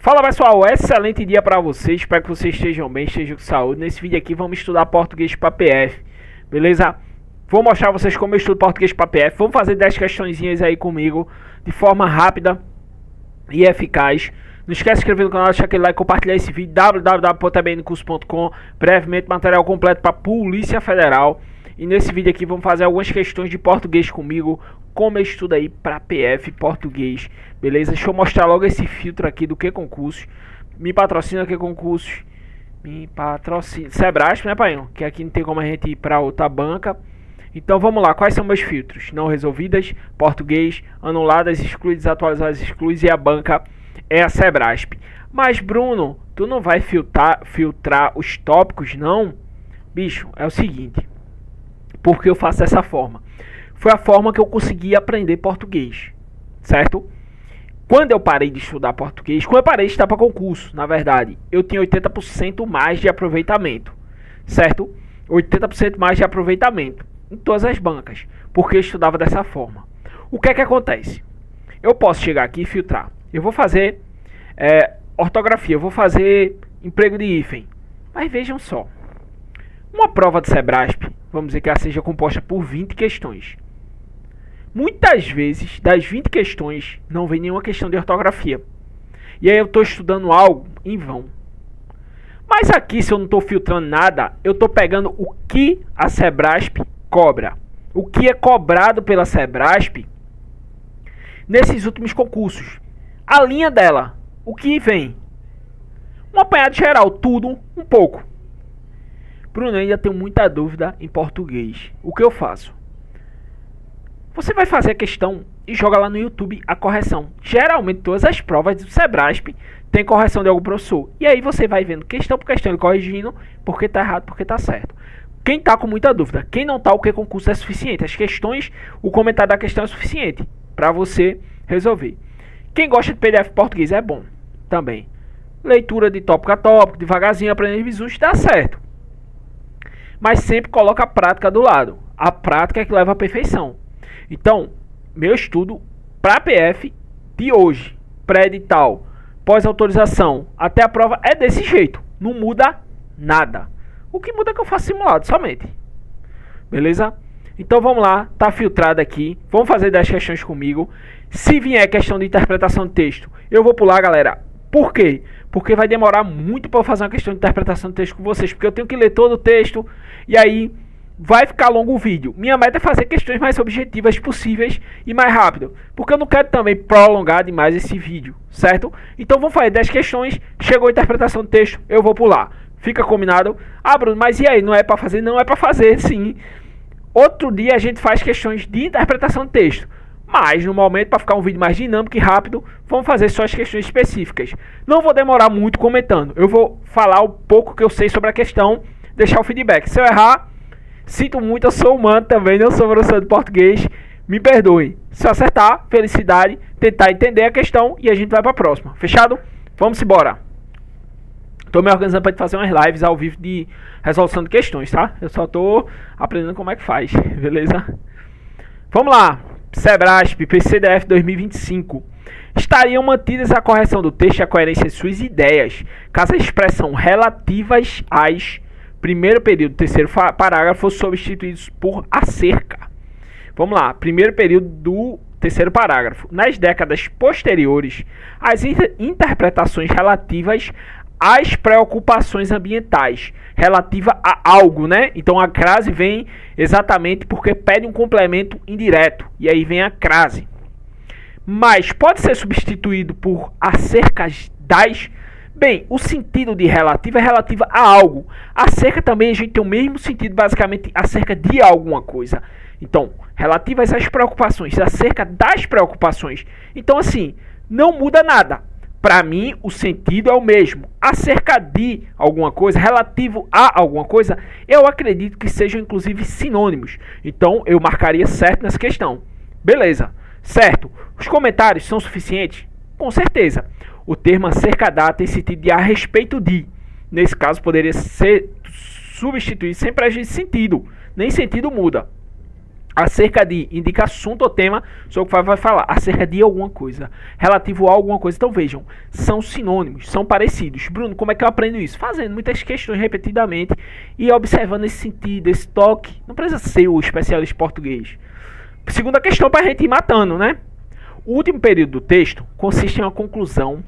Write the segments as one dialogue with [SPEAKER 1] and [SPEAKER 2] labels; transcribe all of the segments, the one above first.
[SPEAKER 1] Fala pessoal, excelente dia para vocês, espero que vocês estejam bem, estejam com saúde. Nesse vídeo aqui vamos estudar português para PF, beleza? Vou mostrar a vocês como eu estudo português para PF, vamos fazer 10 questõezinhas aí comigo, de forma rápida e eficaz. Não esquece de se inscrever no canal, deixar aquele like, compartilhar esse vídeo, www.tbncurso.com, brevemente material completo para Polícia Federal. E nesse vídeo aqui vamos fazer algumas questões de português comigo, como eu estudo aí para PF português, beleza? Deixa eu mostrar logo esse filtro aqui do Que Concursos. Me patrocina Que Concursos, me patrocina Sebrasp, né, pai? Que aqui não tem como a gente ir para outra banca. Então vamos lá, quais são meus filtros? Não resolvidas, português, anuladas, excluídas, atualizadas, excluídas, e a banca é a Sebrasp. Mas Bruno, tu não vai filtrar os tópicos não? Bicho, é o seguinte, porque eu faço dessa forma. Foi a forma que eu consegui aprender português, certo? Quando eu parei de estudar português, quando eu parei de estudar para concurso, na verdade, eu tinha 80% mais de aproveitamento, certo? 80% mais de aproveitamento em todas as bancas, porque eu estudava dessa forma. O que é que acontece? Eu posso chegar aqui e filtrar. Eu vou fazer ortografia, eu vou fazer emprego de hífen. Mas vejam só, uma prova de Sebrasp, vamos dizer que ela seja composta por 20 questões. Muitas vezes, das 20 questões, não vem nenhuma questão de ortografia. E aí eu estou estudando algo em vão. Mas aqui, se eu não estou filtrando nada, eu estou pegando o que a Sebrasp cobra. O que é cobrado pela Sebrasp nesses últimos concursos. A linha dela, o que vem. Um apanhado geral, tudo, um pouco. Bruno, eu ainda tenho muita dúvida em português. O que eu faço? Você vai fazer a questão e joga lá no YouTube a correção. Geralmente todas as provas do Sebrasp tem correção de algum professor. E aí você vai vendo questão por questão e corrigindo porque tá errado, porque tá certo. Quem tá com muita dúvida, quem não tá, o que concurso é suficiente. As questões, o comentário da questão é suficiente para você resolver. Quem gosta de PDF português é bom também. Leitura de tópico a tópico, devagarzinho, aprendendo visus, dá certo. Mas sempre coloca a prática do lado. A prática é que leva à perfeição. Então, meu estudo para PF de hoje, pré-edital, pós-autorização, até a prova é desse jeito. Não muda nada. O que muda é que eu faço simulado somente. Beleza? Então vamos lá, tá filtrado aqui. Vamos fazer 10 questões comigo. Se vier questão de interpretação de texto, eu vou pular, galera. Por quê? Porque vai demorar muito para eu fazer uma questão de interpretação de texto com vocês. Porque eu tenho que ler todo o texto e aí vai ficar longo o vídeo. Minha meta é fazer questões mais objetivas possíveis e mais rápido, porque eu não quero também prolongar demais esse vídeo, certo? Então vamos fazer 10 questões, chegou a interpretação do texto, eu vou pular. Fica combinado? Ah, Bruno, mas e aí, não é para fazer? Não é para fazer, sim. Outro dia a gente faz questões de interpretação de texto, mas no momento, para ficar um vídeo mais dinâmico e rápido, vamos fazer só as questões específicas. Não vou demorar muito comentando, eu vou falar o pouco que eu sei sobre a questão, deixar o feedback. Se eu errar, sinto muito, eu sou humano também, não sou professor de português, me perdoe. Se eu acertar, felicidade, tentar entender a questão e a gente vai para a próxima. Fechado? Vamos embora. Estou me organizando para fazer umas lives ao vivo de resolução de questões, tá? Eu só estou aprendendo como é que faz, beleza? Vamos lá. Sebrasp, PCDF 2025. Estariam mantidas a correção do texto e a coerência de suas ideias, caso a expressão relativas às primeiro período, terceiro parágrafo fosse substituídos por acerca. Vamos lá, primeiro período do terceiro parágrafo. Nas décadas posteriores, as interpretações relativas às preocupações ambientais, relativa a algo, né? Então a crase vem exatamente porque pede um complemento indireto, e aí vem a crase. Mas pode ser substituído por acerca das. Bem, o sentido de relativa é relativa a algo. Acerca também a gente tem o mesmo sentido, basicamente, acerca de alguma coisa. Então, relativas às preocupações, acerca das preocupações. Então, assim, não muda nada. Para mim, o sentido é o mesmo. Acerca de alguma coisa, relativo a alguma coisa, eu acredito que sejam, inclusive, sinônimos. Então, eu marcaria certo nessa questão. Beleza, certo. Os comentários são suficientes? Com certeza. O termo acerca da tem sentido de a respeito de. Nesse caso, poderia ser substituído sem prejuízo de sentido. Nem sentido muda. acerca de, indica assunto ou tema sobre o que vai falar, acerca de alguma coisa, relativo a alguma coisa. Então vejam, são sinônimos, são parecidos. Bruno, como é que eu aprendo isso? Fazendo muitas questões repetidamente e observando esse sentido, esse toque. Não precisa ser o especialista em português. Segunda questão para a gente ir matando, né? O último período do texto consiste em uma conclusão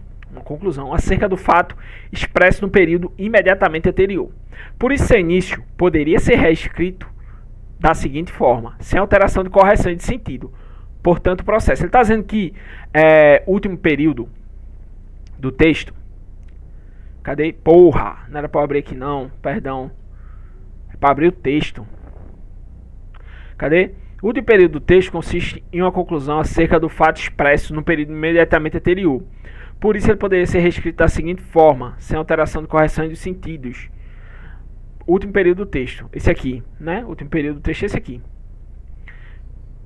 [SPEAKER 1] acerca do fato expresso no período imediatamente anterior. Por isso, seu início poderia ser reescrito da seguinte forma, sem alteração de correção e de sentido. Portanto, o processo. Ele está dizendo que o último período do texto... Cadê? Porra! Não era para abrir aqui não, perdão. É para abrir o texto. Cadê? O último período do texto consiste em uma conclusão acerca do fato expresso no período imediatamente anterior. Por isso, ele poderia ser reescrito da seguinte forma, sem alteração de correção e de sentidos. Último período do texto, esse aqui, né? Último período do texto, esse aqui.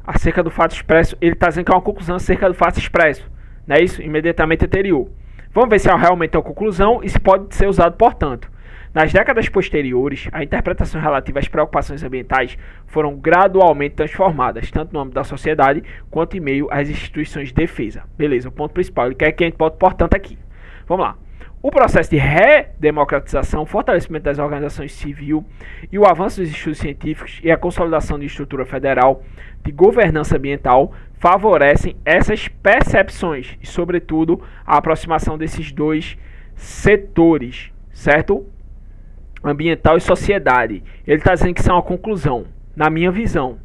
[SPEAKER 1] Acerca do fato expresso, ele está dizendo que é uma conclusão acerca do fato expresso, não é isso? Imediatamente anterior. Vamos ver se é realmente uma conclusão e se pode ser usado, portanto. Nas décadas posteriores, a interpretação relativa às preocupações ambientais foram gradualmente transformadas, tanto no âmbito da sociedade, quanto em meio às instituições de defesa. Beleza, o ponto principal, ele quer que a gente bote, portanto, aqui. Vamos lá. O processo de redemocratização, fortalecimento das organizações civil e o avanço dos estudos científicos e a consolidação de estrutura federal de governança ambiental favorecem essas percepções e, sobretudo, a aproximação desses dois setores, certo? Ambiental e sociedade. Ele está dizendo que isso é uma conclusão, na minha visão.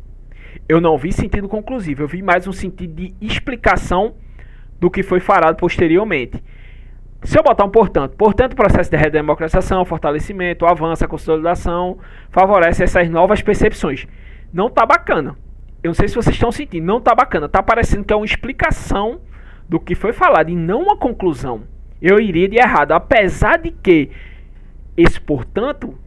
[SPEAKER 1] Eu não vi sentido conclusivo, eu vi mais um sentido de explicação do que foi falado posteriormente. Se eu botar um portanto, o processo de redemocratização, fortalecimento, o avanço, a consolidação, favorece essas novas percepções. Não tá bacana. Eu não sei se vocês estão sentindo, não tá bacana. Tá parecendo que é uma explicação do que foi falado e não uma conclusão. Eu iria de errado, apesar de que esse portanto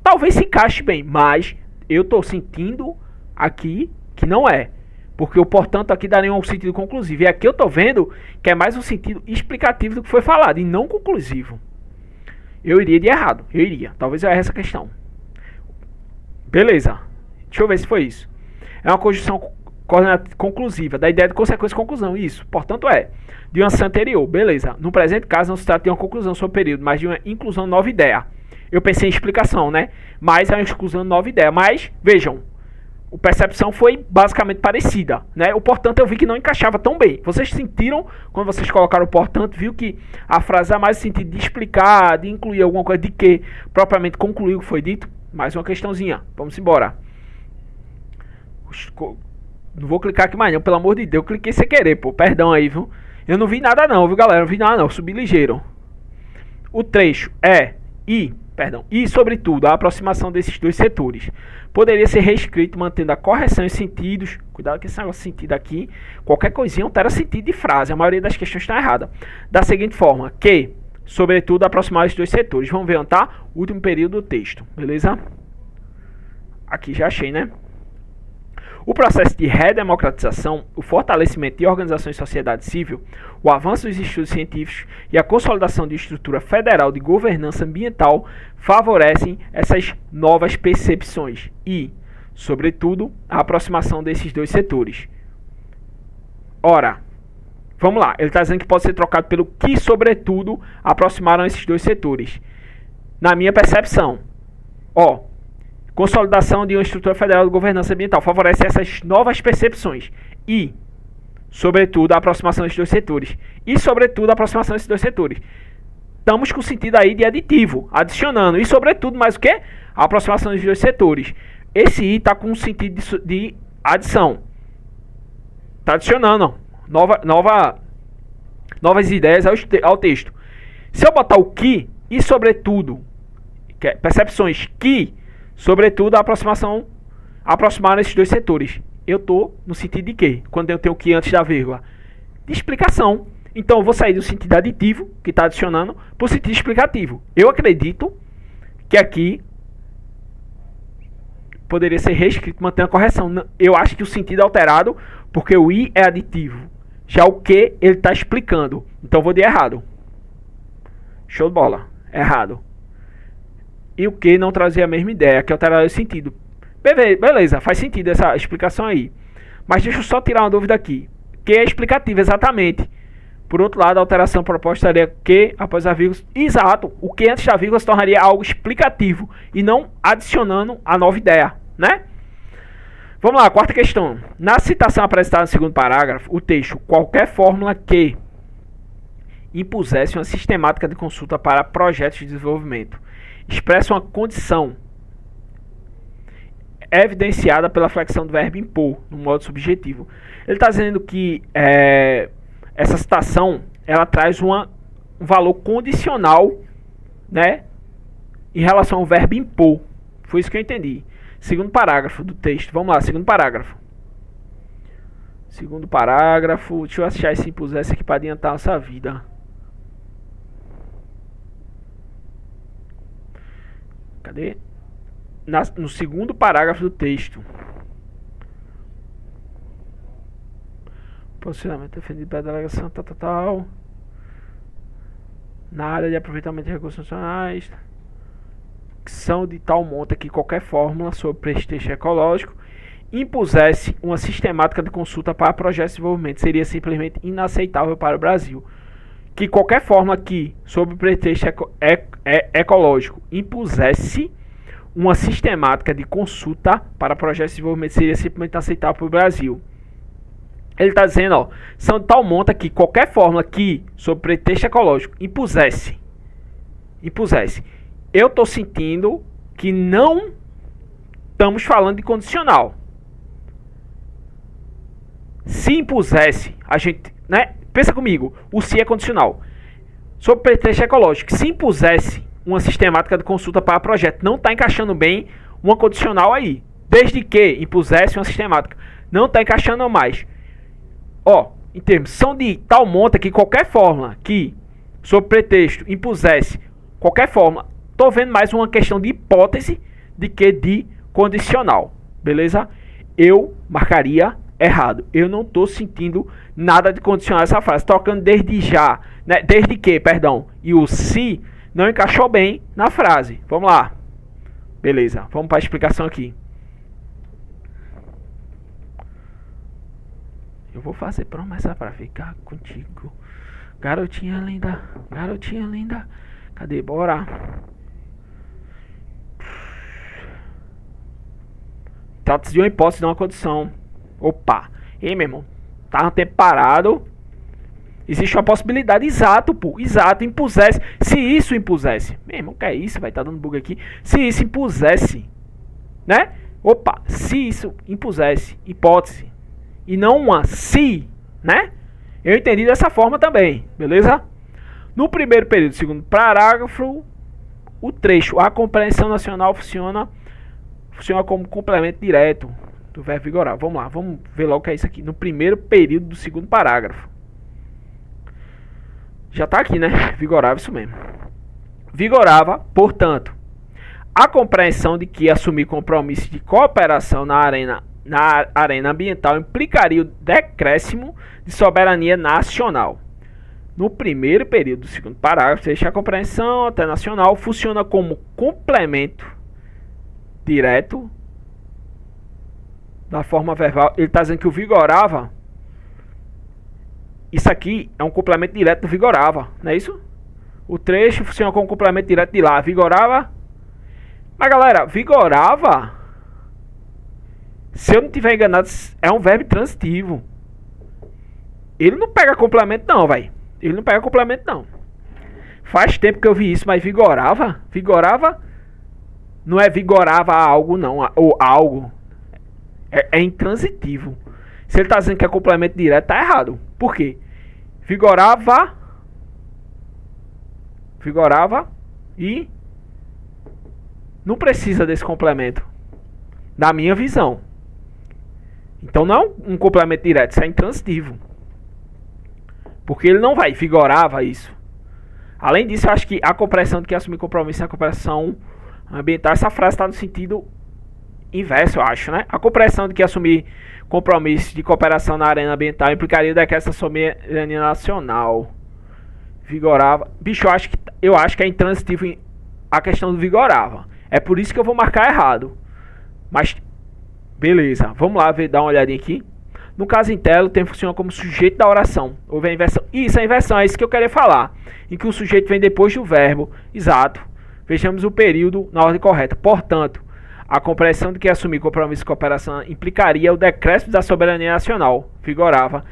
[SPEAKER 1] talvez se encaixe bem, mas eu estou sentindo aqui que não é. Porque o portanto aqui daria um sentido conclusivo. E aqui eu estou vendo que é mais um sentido explicativo do que foi falado e não conclusivo. Eu iria de errado. Eu iria. Talvez eu erre essa questão. Beleza. Deixa eu ver se foi isso. É uma conjunção conclusiva, da ideia de consequência e conclusão. Isso. Portanto de uma ação anterior. Beleza. No presente caso não se trata de uma conclusão sobre o período, mas de uma inclusão de nova ideia. Eu pensei em explicação, né? Mas é uma inclusão de nova ideia. Mas, vejam. A percepção foi basicamente parecida, né? O portanto eu vi que não encaixava tão bem. Vocês sentiram, quando vocês colocaram o portanto, viu que a frase é mais no sentido de explicar, de incluir alguma coisa, de que propriamente concluir o que foi dito? Mais uma questãozinha, vamos embora. Não vou clicar aqui mais não, pelo amor de Deus, eu cliquei sem querer, pô, perdão aí, viu? Eu não vi nada não, viu galera, não vi nada não, subi ligeiro. O trecho e, sobretudo, a aproximação desses dois setores poderia ser reescrito mantendo a correção em sentidos. Cuidado com esse negócio de sentido aqui. Qualquer coisinha altera sentido de frase. A maioria das questões está errada. Da seguinte forma, que, sobretudo, aproximar esses dois setores. Vamos ver onde está o último período do texto. Beleza? Aqui já achei, né? O processo de redemocratização, o fortalecimento de organizações de sociedade civil, o avanço dos estudos científicos e a consolidação de estrutura federal de governança ambiental favorecem essas novas percepções e, sobretudo, a aproximação desses dois setores. Ora, vamos lá, ele está dizendo que pode ser trocado pelo que, sobretudo, aproximaram esses dois setores. Na minha percepção, consolidação de uma estrutura federal de governança ambiental favorece essas novas percepções e, sobretudo, a aproximação desses dois setores. E, sobretudo, a aproximação desses dois setores. Estamos com o sentido aí de aditivo, adicionando. E, sobretudo, mais o que? A aproximação dos dois setores. Esse I está com um sentido de adição. Está adicionando novas ideias ao texto. Se eu botar o que e, sobretudo, percepções que, sobretudo, aproximaram esses dois setores. Eu estou no sentido de quê? Quando eu tenho o que antes da vírgula? De explicação. Então, eu vou sair do sentido aditivo, que está adicionando, para o sentido explicativo. Eu acredito que aqui poderia ser reescrito, mantendo a correção. Eu acho que o sentido é alterado, porque o I é aditivo. Já o que, ele está explicando. Então, eu vou de errado. Show de bola. Errado. E o que não trazia a mesma ideia, que alteraria o sentido. Beleza, faz sentido essa explicação aí. Mas deixa eu só tirar uma dúvida aqui. Que é explicativa, exatamente. Por outro lado, a alteração proposta seria que após a vírgula. Exato, o que antes da vírgula se tornaria algo explicativo e não adicionando a nova ideia, né? Vamos lá, quarta questão. Na citação apresentada no segundo parágrafo, o texto qualquer fórmula que impusesse uma sistemática de consulta para projetos de desenvolvimento expressa uma condição evidenciada pela flexão do verbo impor, no modo subjetivo. Ele está dizendo que essa citação ela traz um valor condicional, né, em relação ao verbo impor. Foi isso que eu entendi. Segundo parágrafo do texto. Vamos lá, segundo parágrafo. Segundo parágrafo. Deixa eu achar esse impusesse aqui para adiantar a nossa vida. Cadê? No segundo parágrafo do texto. Posicionamento defendido pela delegação tal. Na área de aproveitamento de recursos nacionais, que são de tal monta que qualquer fórmula sobre pretexto ecológico impusesse uma sistemática de consulta para projetos de desenvolvimento seria simplesmente inaceitável para o Brasil. Que qualquer fórmula que sobre pretexto ecológico impusesse uma sistemática de consulta para projetos de desenvolvimento seria simplesmente inaceitável para o Brasil. Ele está dizendo, ó, são de tal monta que qualquer fórmula que, sob pretexto ecológico, impusesse. Eu estou sentindo que não estamos falando de condicional. Se impusesse, a gente, né? Pensa comigo, o se é condicional. Sob pretexto ecológico, se impusesse uma sistemática de consulta para projeto, não está encaixando bem uma condicional aí. Desde que impusesse uma sistemática, não está encaixando mais. Ó, em termos, são de tal monta que qualquer fórmula que, sob pretexto, impusesse qualquer fórmula, tô vendo mais uma questão de hipótese de que de condicional, beleza? Eu marcaria errado. Eu não tô sentindo nada de condicional essa frase, tocando desde já, né? Desde que, perdão, e o se não encaixou bem na frase. Vamos lá. Beleza, vamos para a explicação aqui. Eu vou fazer promessa para ficar contigo. Garotinha linda, garotinha linda. Cadê? Bora. Trata-se de uma hipótese, de uma condição. Opa. Ei, meu irmão. Tá um tempo parado. Existe uma possibilidade. Exato, pô. Exato. Impusesse. Se isso impusesse. Meu irmão, que é isso? Vai tá dando bug aqui. Se isso impusesse. Né? Opa. Se isso impusesse. Hipótese. E não uma se. Né? Eu entendi dessa forma também. Beleza? No primeiro período, segundo parágrafo, o trecho a compreensão nacional funciona como complemento direto do verbo vigorar. Vamos lá, vamos ver logo o que é isso aqui. No primeiro período do segundo parágrafo. Já está aqui, né? Vigorava, isso mesmo. Vigorava, portanto, a compreensão de que assumir compromisso de cooperação na arena ambiental implicaria o decréscimo de soberania nacional. No primeiro período do segundo parágrafo, a compreensão internacional funciona como complemento direto da forma verbal. Ele está dizendo que o vigorava. Isso aqui é um complemento direto do vigorava, não é isso? O trecho funciona como complemento direto de lá. Vigorava. Mas galera, vigorava, se eu não estiver enganado, é um verbo transitivo. Ele não pega complemento não, velho. Ele não pega complemento não. Faz tempo que eu vi isso, mas vigorava? Vigorava não é vigorava algo não, ou algo. É intransitivo. Se ele está dizendo que é complemento direto, tá errado. Por quê? Vigorava e não precisa desse complemento, na minha visão. Então não é um complemento direto, isso é intransitivo. Porque ele não vai, vigorava isso. Além disso, eu acho que a compreensão de que assumir compromisso na cooperação ambiental, essa frase está no sentido inverso, eu acho, né? A compreensão de que assumir compromisso de cooperação na arena ambiental implicaria o decreto da soberania nacional. Vigorava. Bicho, eu acho que é intransitivo a questão do vigorava. É por isso que eu vou marcar errado. Mas Beleza, vamos lá dar uma olhadinha aqui. No caso em tela, o tempo funciona como sujeito da oração. Houve a inversão. Isso, a inversão, é isso que eu queria falar. Em que o sujeito vem depois do verbo. Exato. Vejamos o período na ordem correta. Portanto, a compreensão de que assumir compromisso de cooperação implicaria o decréscimo da soberania nacional. Vigorava.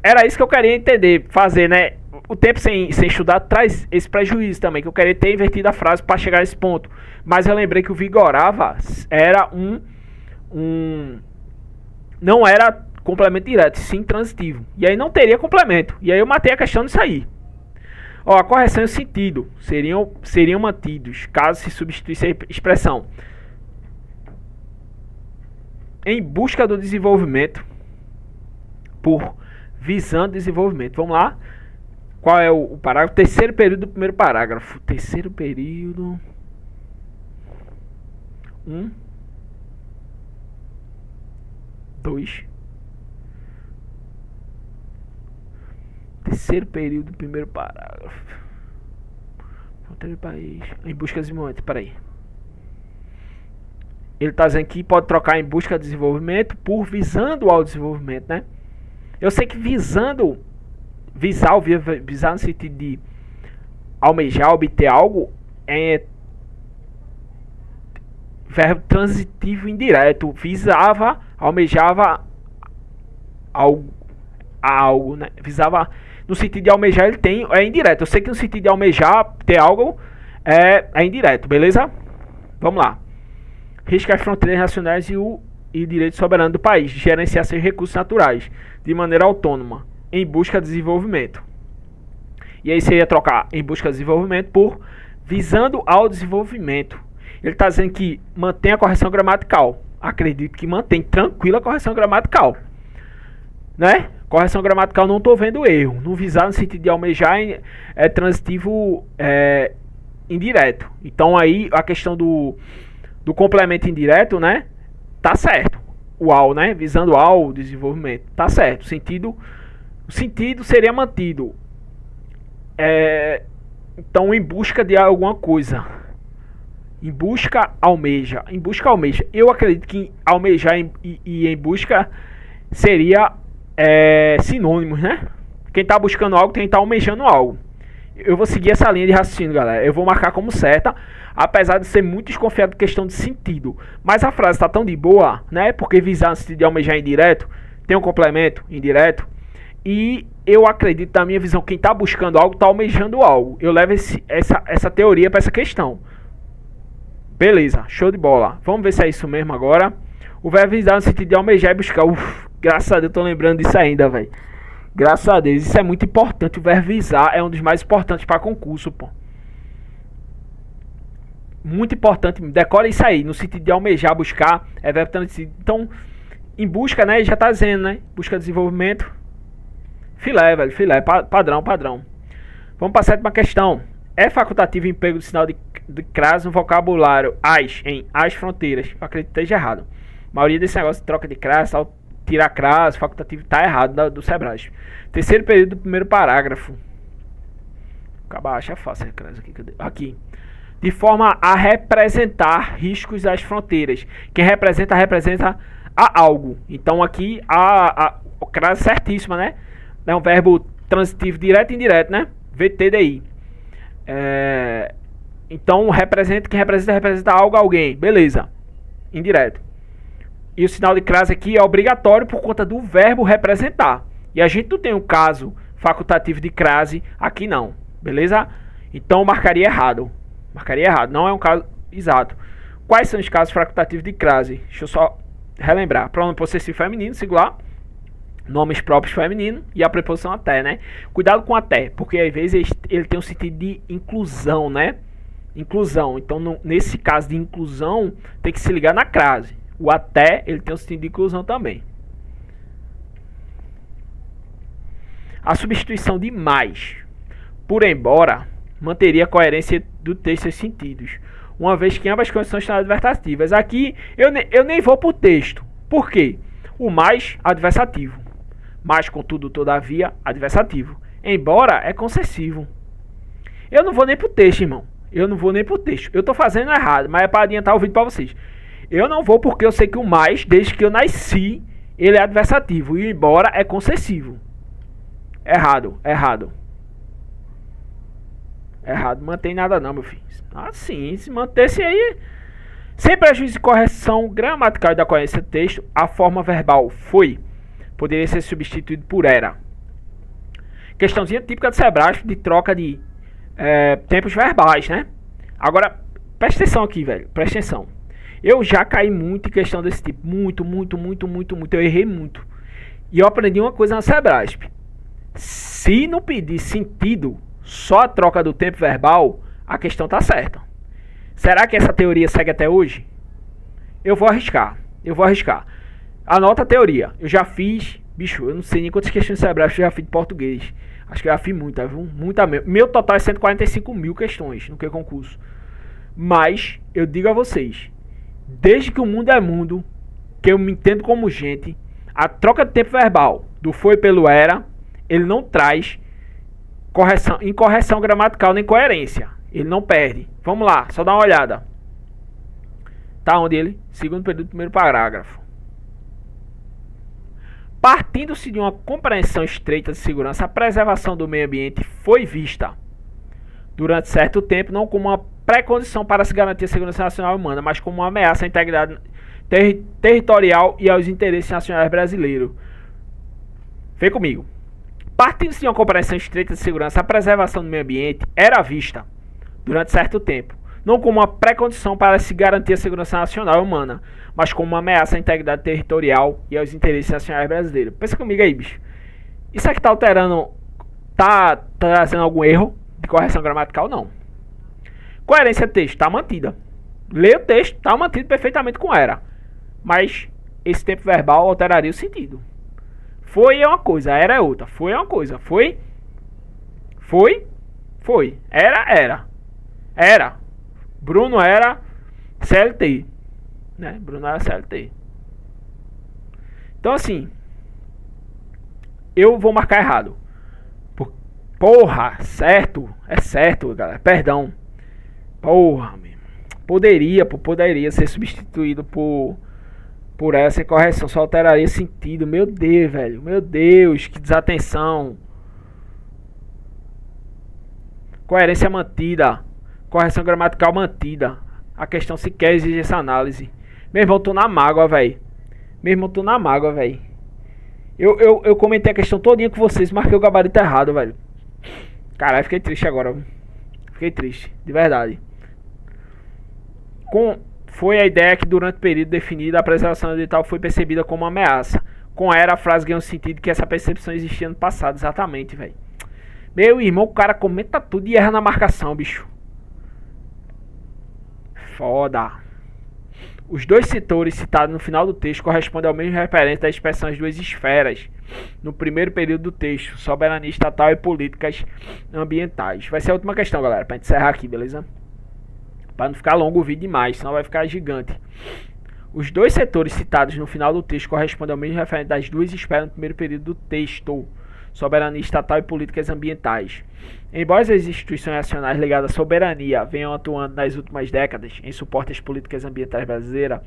[SPEAKER 1] Era isso que eu queria entender, fazer, né? O tempo sem estudar traz esse prejuízo também, que eu queria ter invertido a frase para chegar a esse ponto. Mas eu lembrei que o vigorava era não era complemento direto, sim transitivo. E aí não teria complemento. E aí eu matei a questão disso aí. Ó, a correção e o sentido seriam mantidos caso se substituísse a expressão em busca do desenvolvimento por visando desenvolvimento. Vamos lá. Qual é o parágrafo? Terceiro período do primeiro parágrafo. Terceiro período. 1, 2. Terceiro período do primeiro parágrafo. Fronteira do país. Em busca de desenvolvimento. Peraí. Ele está dizendo que pode trocar em busca de desenvolvimento por visando ao desenvolvimento, né? Eu sei que visar no sentido de almejar, obter algo, é verbo transitivo indireto. Visava, almejava algo, né? Visava no sentido de almejar, ele é indireto. Eu sei que no sentido de almejar, ter algo, é indireto, beleza? Vamos lá. Risca as fronteiras nacionais e o direito soberano do país, gerenciar seus recursos naturais de maneira autônoma, em busca de desenvolvimento. E aí seria trocar em busca de desenvolvimento por visando ao desenvolvimento. Ele está dizendo que mantém a correção gramatical. Acredito que mantém tranquila a correção gramatical, né? Correção gramatical, não estou vendo erro. No visar no sentido de almejar é transitivo indireto. Então aí a questão do complemento indireto, né? Tá certo. O ao, né? Visando ao desenvolvimento. Tá certo. O sentido seria mantido. Então, em busca de alguma coisa. Em busca, almeja. Em busca, almeja. Eu acredito que almejar e em busca seria sinônimos, né? Quem tá buscando algo tem que estar almejando algo. Eu vou seguir essa linha de raciocínio, galera. Eu vou marcar como certa, apesar de ser muito desconfiado de questão de sentido. Mas a frase tá tão de boa, né? Porque visar no sentido de almejar indireto, tem um complemento indireto. E eu acredito, na minha visão, quem tá buscando algo, tá almejando algo. Eu levo essa teoria para essa questão. Beleza, show de bola. Vamos ver se é isso mesmo agora. O verbo visar no sentido de almejar e buscar. Graças a Deus, eu tô lembrando disso ainda, velho. Graças a Deus, isso é muito importante. O verbo visar é um dos mais importantes para concurso, pô. Muito importante. Decora isso aí. No sentido de almejar, buscar, é verbo transitivo. Então, em busca, né? Já tá dizendo, né? Busca de desenvolvimento. Filé, velho. Filé. Padrão. Vamos para a sétima questão. É facultativo o emprego do sinal de crase no vocabulário as fronteiras. Eu acredito que esteja errado. A maioria desse negócio de troca de crase, tal, tirar crase, facultativo, tá errado do Sebrasp. Terceiro período do primeiro parágrafo. Acabar, acha fácil a crase aqui. De forma a representar riscos das fronteiras. Quem representa a algo. Então aqui a crase certíssima, né? É um verbo transitivo direto e indireto, né? VTDI. Então quem representa algo, alguém. Beleza. Indireto. E o sinal de crase aqui é obrigatório por conta do verbo representar. E a gente não tem um caso facultativo de crase aqui não. Beleza? Então marcaria errado. Não é um caso exato. Quais são os casos facultativos de crase? Deixa eu só relembrar. Pronome possessivo feminino, singular. Nomes próprios feminino. E a preposição até, né? Cuidado com até. Porque às vezes ele tem um sentido de inclusão, né? Inclusão. Então nesse caso de inclusão tem que se ligar na crase. O até, ele tem um sentido de inclusão também. A substituição de mais por embora manteria a coerência do texto e sentidos, uma vez que ambas condições são adversativas. Aqui eu nem vou para o texto. Por quê? O mais, adversativo. Mais, contudo, todavia, adversativo. Embora é concessivo. Eu não vou nem para o texto, irmão. Eu estou fazendo errado, mas é para adiantar o vídeo para vocês. Eu não vou porque eu sei que o mais, desde que eu nasci, ele é adversativo. E o embora é concessivo. Errado. Mantém nada não, meu filho. Assim, se mantesse aí... Sem prejuízo de correção gramatical e da coerência do texto, a forma verbal foi poderia ser substituído por era. Questãozinha típica do Sebrasp de troca de tempos verbais, né? Agora, presta atenção aqui, velho. Presta atenção. Eu já caí muito em questão desse tipo. Muito. Eu errei muito. E eu aprendi uma coisa na Sebrasp. Se não pedir sentido, só a troca do tempo verbal, a questão tá certa. Será que essa teoria segue até hoje? Eu vou arriscar. Anota a teoria. Eu já fiz... Bicho, eu não sei nem quantas questões de Sebrasp eu já fiz de português. Acho que eu já fiz muita, viu? Muita mesmo. Meu total é 145 mil questões no que concurso. Mas, eu digo a vocês, desde que o mundo é mundo, que eu me entendo como gente, a troca de tempo verbal do foi pelo era, ele não traz incorreção gramatical nem coerência. Ele não perde. Vamos lá, só dá uma olhada. Tá onde ele? Segundo período, primeiro parágrafo. Partindo-se de uma compreensão estreita de segurança, a preservação do meio ambiente foi vista, durante certo tempo, não como uma pré-condição para se garantir a segurança nacional e humana, mas como uma ameaça à integridade territorial e aos interesses nacionais brasileiros. Vem comigo. Partindo-se de uma compreensão estreita de segurança, a preservação do meio ambiente era vista, durante certo tempo, não como uma pré-condição para se garantir a segurança nacional e humana, mas como uma ameaça à integridade territorial e aos interesses nacionais brasileiros. Pensa comigo aí, bicho. Isso aqui tá alterando, tá trazendo algum erro de correção gramatical? Não. Coerência do texto, tá mantida. Lê o texto, tá mantido perfeitamente com era. Mas esse tempo verbal alteraria o sentido. Foi é uma coisa, era é outra. Foi é uma coisa, foi. Era. Bruno era CLT. Né? Bruno era CLT. Então assim, eu vou marcar errado. Porra, certo. É certo, galera. Perdão. Porra, meu. Poderia ser substituído por essa incorreção. Só alteraria sentido. Meu Deus, velho. Meu Deus, que desatenção. Coerência mantida. Correção gramatical mantida. A questão sequer exige essa análise. Meu irmão, tô na mágoa, velho. Eu comentei a questão todinha com vocês, marquei o gabarito errado, velho. Caralho, fiquei triste agora. Fiquei triste, de verdade. Foi a ideia que durante o período definido a preservação ambiental foi percebida como uma ameaça. Com era, a frase ganhou o sentido que essa percepção existia no passado, exatamente, velho. Meu irmão, o cara comenta tudo e erra na marcação, bicho. Foda. Os dois setores citados no final do texto correspondem ao mesmo referente das expressões duas esferas no primeiro período do texto, soberania estatal e políticas ambientais. Vai ser a última questão, galera, pra gente encerrar aqui, beleza? Pra não ficar longo o vídeo demais, senão vai ficar gigante. Os dois setores citados no final do texto correspondem ao mesmo referente das duas esferas no primeiro período do texto, soberania estatal e políticas ambientais. Embora as instituições nacionais ligadas à soberania venham atuando nas últimas décadas em suporte às políticas ambientais brasileiras,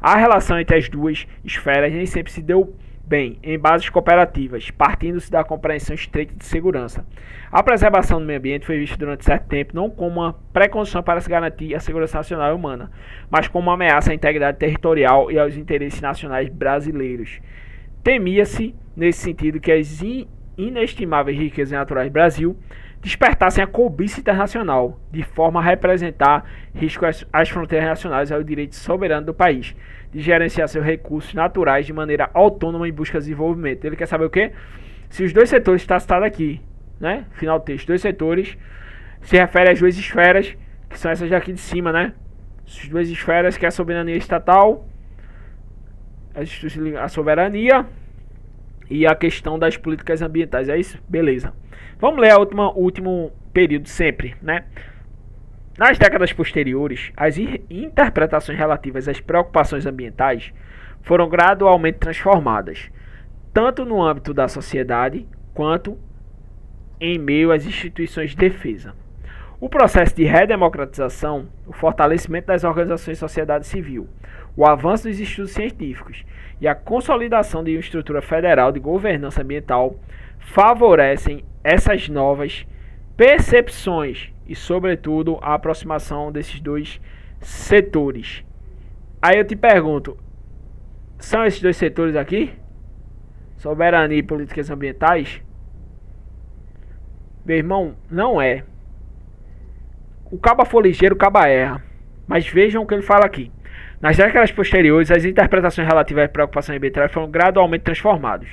[SPEAKER 1] a relação entre as duas esferas nem sempre se deu bem em bases cooperativas, partindo-se da compreensão estreita de segurança. A preservação do meio ambiente foi vista durante certo tempo não como uma pré-condição para se garantir a segurança nacional e humana, mas como uma ameaça à integridade territorial e aos interesses nacionais brasileiros. Temia-se, nesse sentido, que as inestimáveis riquezas naturais do Brasil despertassem a cobiça internacional, de forma a representar risco às fronteiras nacionais e ao direito soberano do país, de gerenciar seus recursos naturais de maneira autônoma em busca de desenvolvimento. Ele quer saber o quê? Se os dois setores está citado aqui, né? Final do texto, dois setores se refere às duas esferas, que são essas daqui de cima, né? As duas esferas que é a soberania estatal, a soberania e a questão das políticas ambientais. É isso? Beleza. Vamos ler o último período sempre, né? Nas décadas posteriores, as interpretações relativas às preocupações ambientais foram gradualmente transformadas, tanto no âmbito da sociedade, quanto em meio às instituições de defesa. O processo de redemocratização, o fortalecimento das organizações de sociedade civil, o avanço dos estudos científicos e a consolidação de uma estrutura federal de governança ambiental favorecem essas novas percepções e, sobretudo, a aproximação desses dois setores. Aí eu te pergunto, são esses dois setores aqui? Soberania e políticas ambientais? Meu irmão, não é. O caba for ligeiro, o caba erra. Mas vejam o que ele fala aqui. Nas décadas posteriores, as interpretações relativas à preocupação ambiental foram gradualmente transformadas.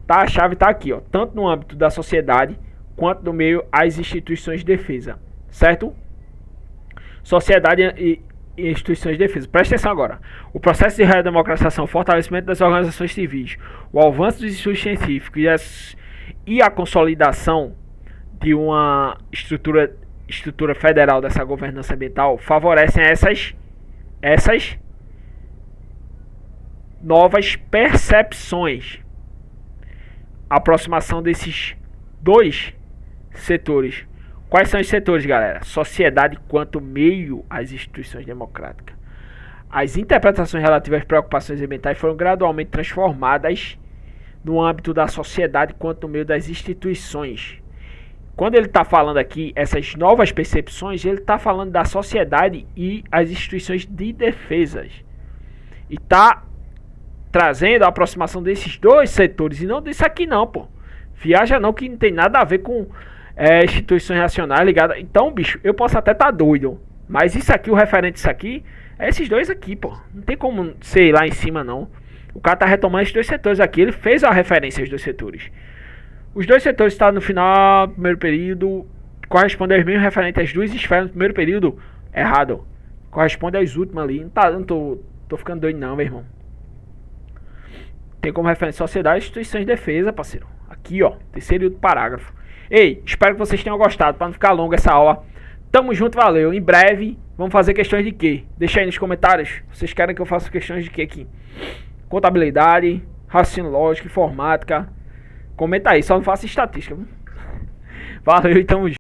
[SPEAKER 1] Tá, a chave está aqui, ó, tanto no âmbito da sociedade quanto no meio às instituições de defesa, certo? Sociedade e instituições de defesa. Presta atenção agora. O processo de redemocratização, o fortalecimento das organizações civis, o avanço dos estudos científicos e a consolidação de uma estrutura federal dessa governança ambiental favorecem essas novas percepções. A aproximação desses dois setores. Quais são os setores, galera? Sociedade quanto meio às instituições democráticas. As interpretações relativas às preocupações ambientais foram gradualmente transformadas no âmbito da sociedade quanto meio das instituições. Quando ele está falando aqui, essas novas percepções, ele está falando da sociedade e as instituições de defesas. E está trazendo a aproximação desses dois setores, e não desse aqui não, pô. Viaja não, que não tem nada a ver com instituições nacionais ligadas. Então, bicho, eu posso até estar doido, mas isso aqui, o referente disso aqui, é esses dois aqui, pô. Não tem como ser lá em cima, não. O cara tá retomando esses dois setores aqui, ele fez a referência aos dois setores. Os dois setores estão no final do primeiro período, correspondem aos mesmos referentes às duas esferas no primeiro período. Errado. Corresponde às últimas ali. Não tô ficando doido não, meu irmão. Tem como referência sociedade e instituições de defesa, parceiro. Aqui, ó, terceiro e último parágrafo. Ei, espero que vocês tenham gostado, para não ficar longa essa aula. Tamo junto, valeu. Em breve, vamos fazer questões de quê? Deixa aí nos comentários. Vocês querem que eu faça questões de quê aqui? Contabilidade, raciocínio lógico, informática. Comenta aí, só não faça estatística. Valeu e tamo junto.